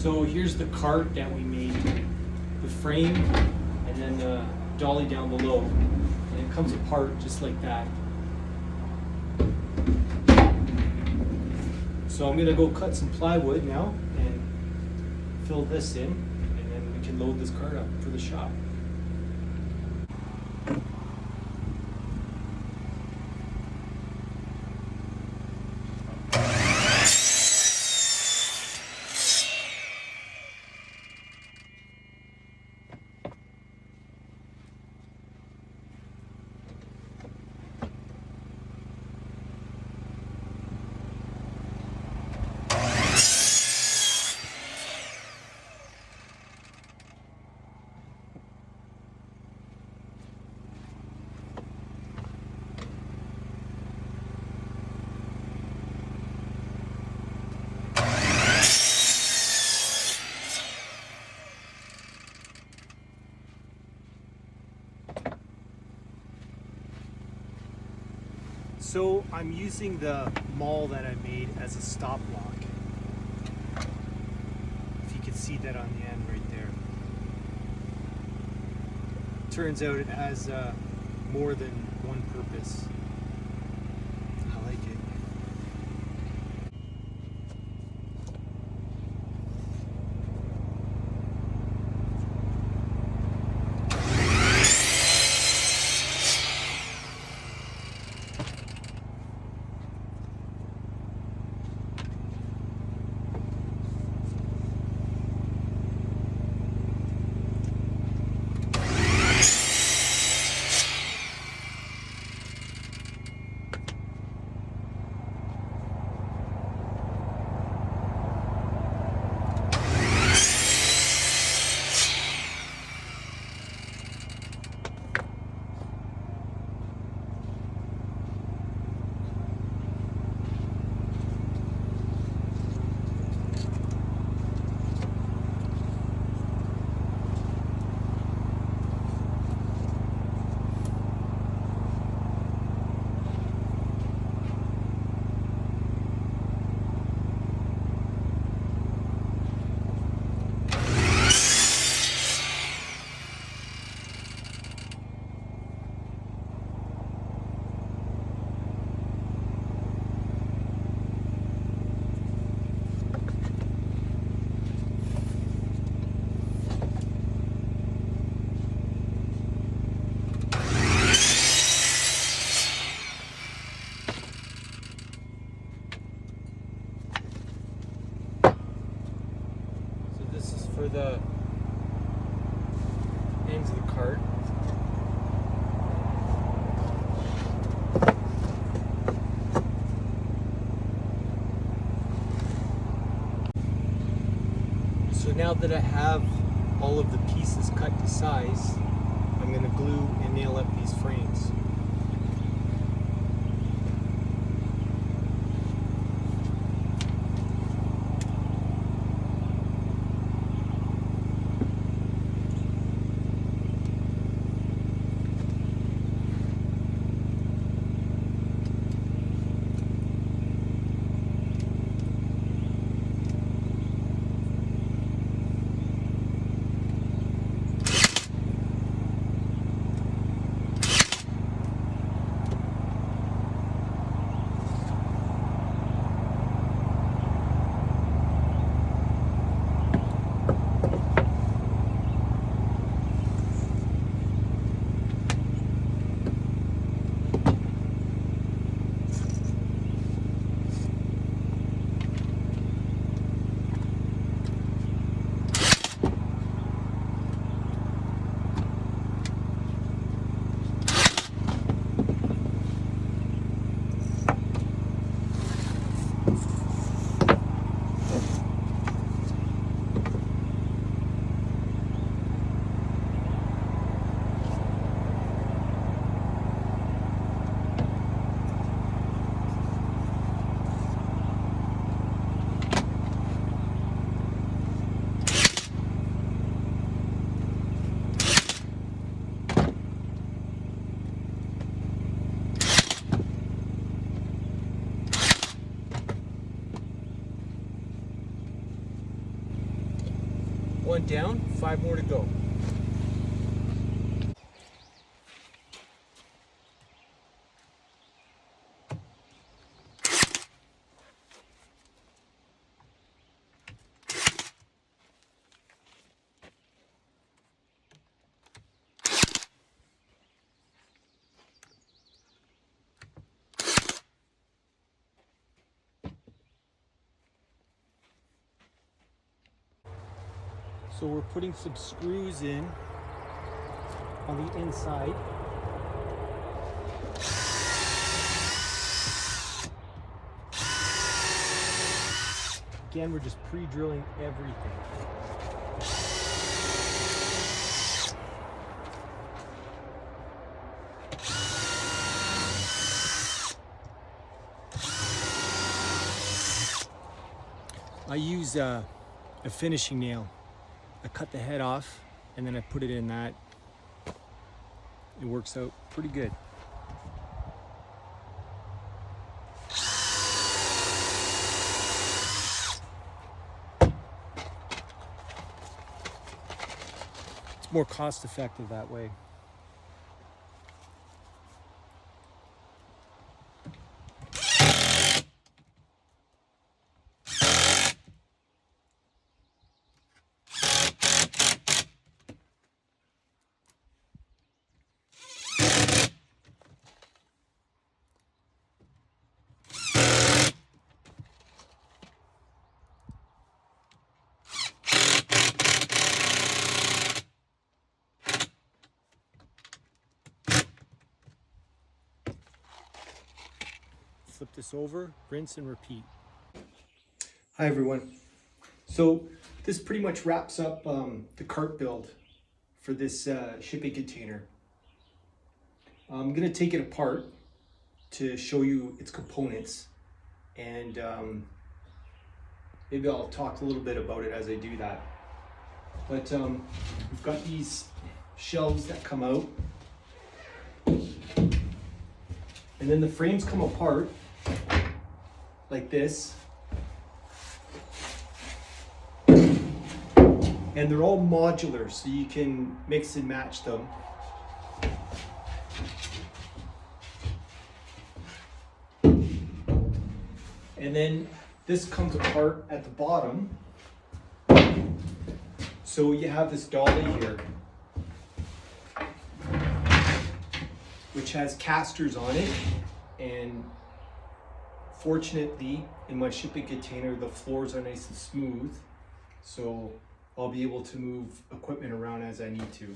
So here's the cart that we made, the frame, and then the dolly down below. And it comes apart just like that. So I'm gonna go cut some plywood now and fill this in, and then we can load this cart up for the shop. So I'm using the maul that I made as a stop block. If you can see that on the end right there. Turns out it has more than one purpose. I like it. For the ends of the cart. So now that I have all of the pieces cut to size, I'm going to glue and nail up these frames. One down, 5 more to go. So we're putting some screws in on the inside. Again, we're just pre-drilling everything. I use a finishing nail. I cut the head off and then I put it in that. It works out pretty good. It's more cost effective that way. Flip this over, rinse and repeat. Hi everyone. So this pretty much wraps up the cart build for this shipping container. I'm going to take it apart to show you its components, and maybe I'll talk a little bit about it as I do that. But we've got these shelves that come out, and then the frames come apart like this, and they're all modular, so you can mix and match them. And then this comes apart at the bottom, so you have this dolly here, which has casters on it, and fortunately in my shipping container the floors are nice and smooth, so I'll be able to move equipment around as I need to.